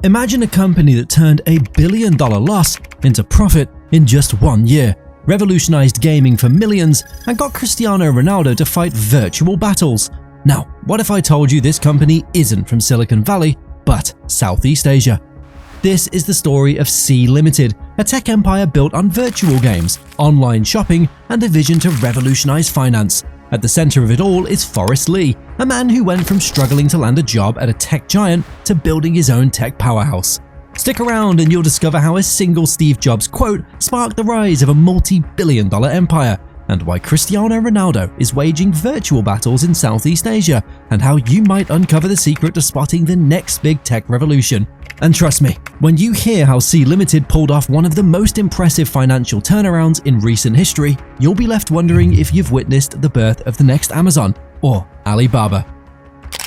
Imagine a company that turned a billion-dollar loss into profit in just 1 year, revolutionized gaming for millions, and got Cristiano Ronaldo to fight virtual battles. Now, what if I told you this company isn't from Silicon Valley, but Southeast Asia? This is the story of Sea Limited, a tech empire built on virtual games, online shopping, and a vision to revolutionize finance. At the center of it all is Forrest Li, a man who went from struggling to land a job at a tech giant to building his own tech powerhouse. Stick around and you'll discover how a single Steve Jobs quote sparked the rise of a multi-billion-dollar empire, and why Cristiano Ronaldo is waging virtual battles in Southeast Asia, and how you might uncover the secret to spotting the next big tech revolution. And trust me, when you hear how Sea Limited pulled off one of the most impressive financial turnarounds in recent history, you'll be left wondering if you've witnessed the birth of the next Amazon or Alibaba.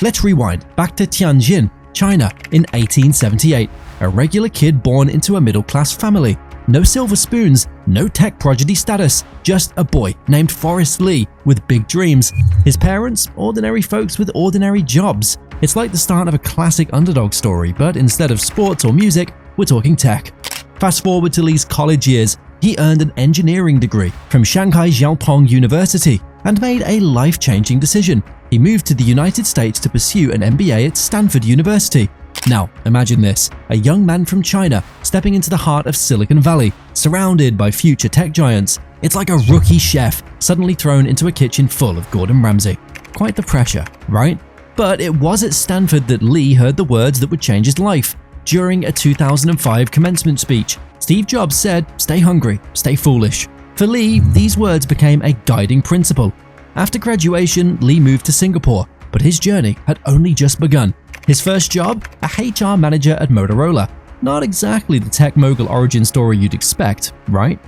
Let's rewind back to Tianjin, China in 1878, a regular kid born into a middle-class family. No silver spoons, no tech prodigy status, just a boy named Forrest Li with big dreams. His parents, ordinary folks with ordinary jobs. It's like the start of a classic underdog story, but instead of sports or music, we're talking tech. Fast forward to Li's college years, he earned an engineering degree from Shanghai Jiaotong University and made a life-changing decision. He moved to the United States to pursue an MBA at Stanford University. Now, imagine this, a young man from China stepping into the heart of Silicon Valley, surrounded by future tech giants. It's like a rookie chef suddenly thrown into a kitchen full of Gordon Ramsay. Quite the pressure, right? But it was at Stanford that Li heard the words that would change his life. During a 2005 commencement speech, Steve Jobs said, "Stay hungry, stay foolish." For Li, these words became a guiding principle. After graduation, Li moved to Singapore, but his journey had only just begun. His first job, a HR manager at Motorola. Not exactly the tech mogul origin story you'd expect, right?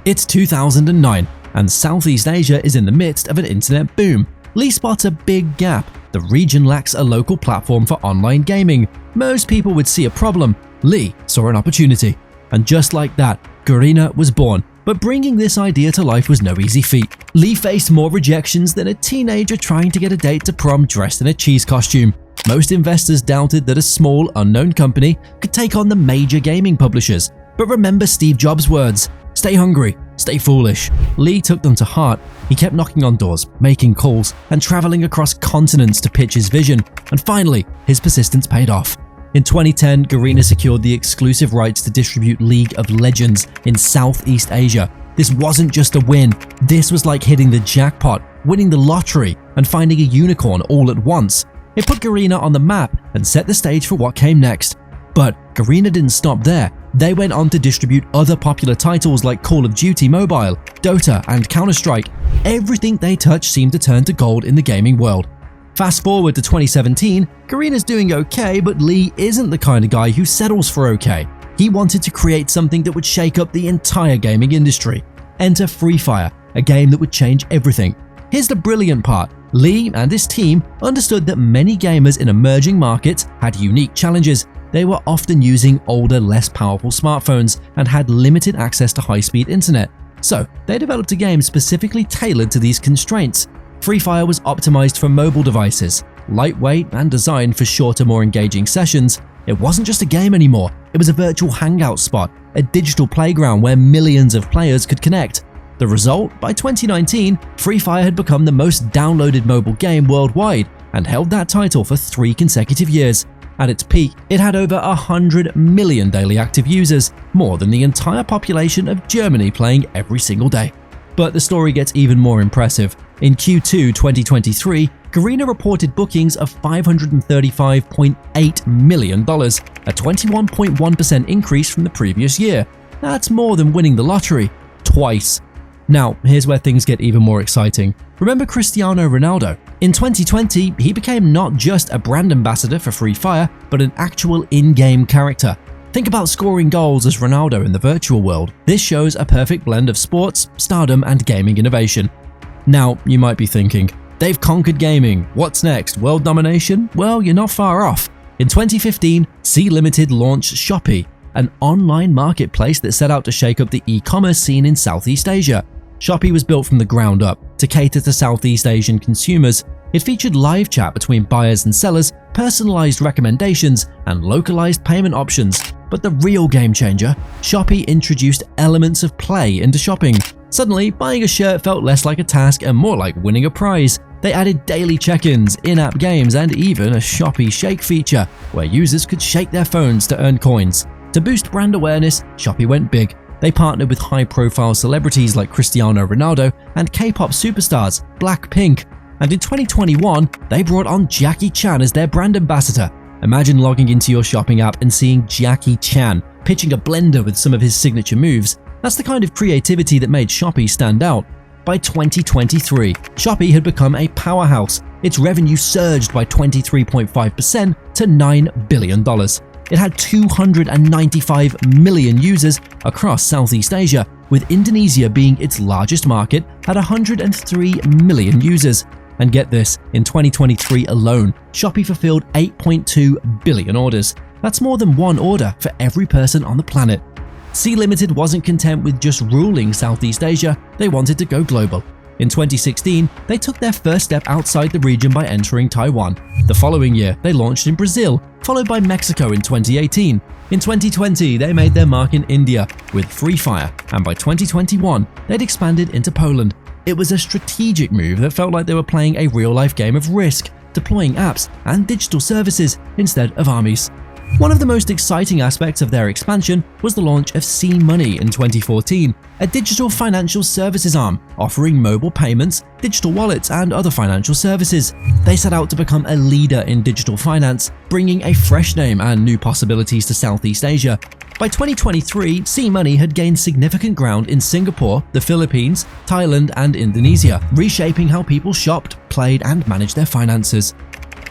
It's 2009, and Southeast Asia is in the midst of an internet boom. Li spots a big gap. The region lacks a local platform for online gaming. Most people would see a problem. Li saw an opportunity. And just like that, Garena was born. But bringing this idea to life was no easy feat. Li faced more rejections than a teenager trying to get a date to prom dressed in a cheese costume. Most investors doubted that a small, unknown company could take on the major gaming publishers. But remember Steve Jobs' words, "Stay hungry, stay foolish." Li took them to heart. He kept knocking on doors, making calls, and traveling across continents to pitch his vision. And finally, his persistence paid off. In 2010, Garena secured the exclusive rights to distribute League of Legends in Southeast Asia. This wasn't just a win. This was like hitting the jackpot, winning the lottery, and finding a unicorn all at once. It put Garena on the map and set the stage for what came next. But Garena didn't stop there. They went on to distribute other popular titles like Call of Duty Mobile, Dota, and Counter-Strike. Everything they touched seemed to turn to gold in the gaming world. Fast forward to 2017, Garena's doing okay, but Li isn't the kind of guy who settles for okay. He wanted to create something that would shake up the entire gaming industry. Enter Free Fire, a game that would change everything. Here's the brilliant part. Li and his team understood that many gamers in emerging markets had unique challenges. They were often using older, less powerful smartphones and had limited access to high-speed internet. So they developed a game specifically tailored to these constraints. Free Fire was optimized for mobile devices, lightweight and designed for shorter, more engaging sessions. It wasn't just a game anymore, it was a virtual hangout spot, a digital playground where millions of players could connect. The result, by 2019, Free Fire had become the most downloaded mobile game worldwide and held that title for 3 consecutive years. At its peak, it had over 100 million daily active users, more than the entire population of Germany playing every single day. But the story gets even more impressive. In Q2 2023, Garena reported bookings of $535.8 million, a 21.1% increase from the previous year. That's more than winning the lottery twice. Now, here's where things get even more exciting. Remember Cristiano Ronaldo? In 2020, he became not just a brand ambassador for Free Fire, but an actual in-game character. Think about scoring goals as Ronaldo in the virtual world. This shows a perfect blend of sports, stardom, and gaming innovation. Now, you might be thinking, they've conquered gaming. What's next? World domination? Well, you're not far off. In 2015, Sea Limited launched Shopee, an online marketplace that set out to shake up the e-commerce scene in Southeast Asia. Shopee was built from the ground up to cater to Southeast Asian consumers. It featured live chat between buyers and sellers personalized recommendations, and localized payment options. But the real game changer, Shopee introduced elements of play into shopping. Suddenly, buying a shirt felt less like a task and more like winning a prize. They added daily check-ins, in-app games, and even a Shopee Shake feature, where users could shake their phones to earn coins. To boost brand awareness, Shopee went big. They partnered with high-profile celebrities like Cristiano Ronaldo and K-pop superstars Blackpink. And in 2021, they brought on Jackie Chan as their brand ambassador. Imagine logging into your shopping app and seeing Jackie Chan pitching a blender with some of his signature moves. That's the kind of creativity that made Shopee stand out. By 2023, Shopee had become a powerhouse. Its revenue surged by 23.5% to $9 billion. It had 295 million users across Southeast Asia, with Indonesia being its largest market at 103 million users. And get this, in 2023 alone, Shopee fulfilled 8.2 billion orders. That's more than one order for every person on the planet. SeaMoney wasn't content with just ruling Southeast Asia, they wanted to go global. In 2016, they took their first step outside the region by entering Taiwan. The following year, they launched in Brazil, followed by Mexico in 2018. In 2020, they made their mark in India with Free Fire, and by 2021, they'd expanded into Poland. It was a strategic move that felt like they were playing a real-life game of Risk, deploying apps and digital services instead of armies. One of the most exciting aspects of their expansion was the launch of SeaMoney in 2014, a digital financial services arm offering mobile payments, digital wallets, and other financial services. They set out to become a leader in digital finance, bringing a fresh name and new possibilities to Southeast Asia. By 2023, SeaMoney had gained significant ground in Singapore, the Philippines, Thailand, and Indonesia, reshaping how people shopped, played, and managed their finances.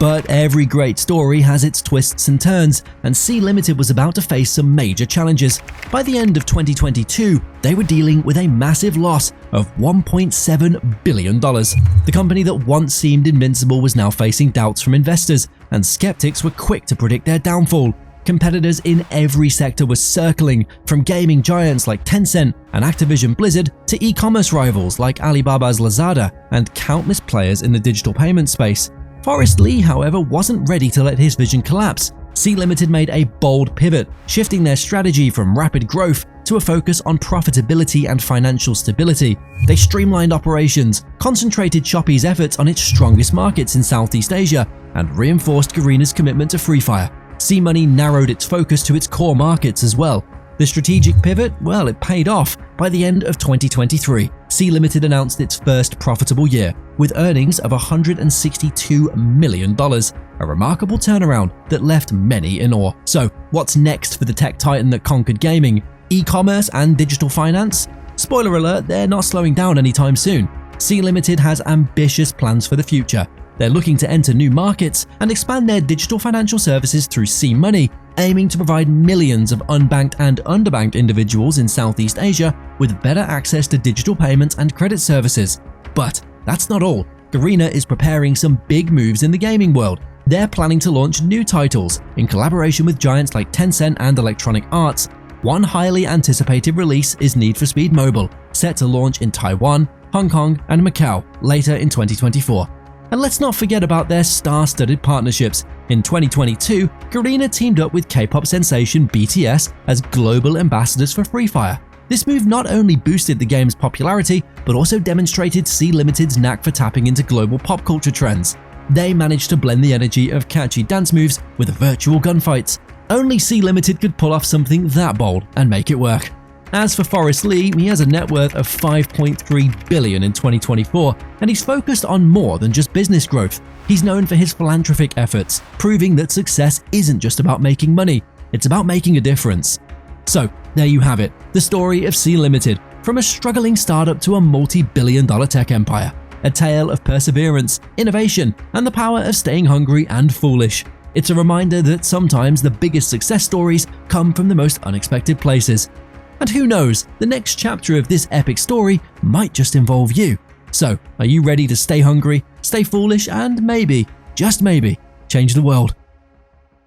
But every great story has its twists and turns, and SeaMoney was about to face some major challenges. By the end of 2022, they were dealing with a massive loss of $1.7 billion. The company that once seemed invincible was now facing doubts from investors, and skeptics were quick to predict their downfall. Competitors in every sector were circling, from gaming giants like Tencent and Activision Blizzard to e-commerce rivals like Alibaba's Lazada and countless players in the digital payment space. Forrest Li, however, wasn't ready to let his vision collapse. SeaMoney made a bold pivot, shifting their strategy from rapid growth to a focus on profitability and financial stability. They streamlined operations, concentrated Shopee's efforts on its strongest markets in Southeast Asia, and reinforced Garena's commitment to Free Fire. SeaMoney narrowed its focus to its core markets as well. The strategic pivot, well, it paid off. By the end of 2023, SeaMoney announced its first profitable year, with earnings of $162 million, a remarkable turnaround that left many in awe. So, what's next for the tech titan that conquered gaming? E-commerce and digital finance? Spoiler alert, they're not slowing down anytime soon. SeaMoney has ambitious plans for the future. They're looking to enter new markets and expand their digital financial services through SeaMoney, aiming to provide millions of unbanked and underbanked individuals in Southeast Asia with better access to digital payments and credit services. But that's not all. Garena is preparing some big moves in the gaming world. They're planning to launch new titles in collaboration with giants like Tencent and Electronic Arts. One highly anticipated release is Need for Speed Mobile, set to launch in Taiwan, Hong Kong, and Macau later in 2024. And let's not forget about their star-studded partnerships. In 2022, Garena teamed up with K-pop sensation BTS as global ambassadors for Free Fire. This move not only boosted the game's popularity, but also demonstrated SeaMoney's knack for tapping into global pop culture trends. They managed to blend the energy of catchy dance moves with virtual gunfights. Only SeaMoney could pull off something that bold and make it work. As for Forrest Li, he has a net worth of $5.3 billion in 2024, and he's focused on more than just business growth. He's known for his philanthropic efforts, proving that success isn't just about making money, it's about making a difference. So, there you have it, the story of SeaMoney, from a struggling startup to a multi-billion-dollar tech empire. A tale of perseverance, innovation, and the power of staying hungry and foolish. It's a reminder that sometimes the biggest success stories come from the most unexpected places. And who knows, the next chapter of this epic story might just involve you. So, are you ready to stay hungry, stay foolish, and maybe, just maybe, change the world?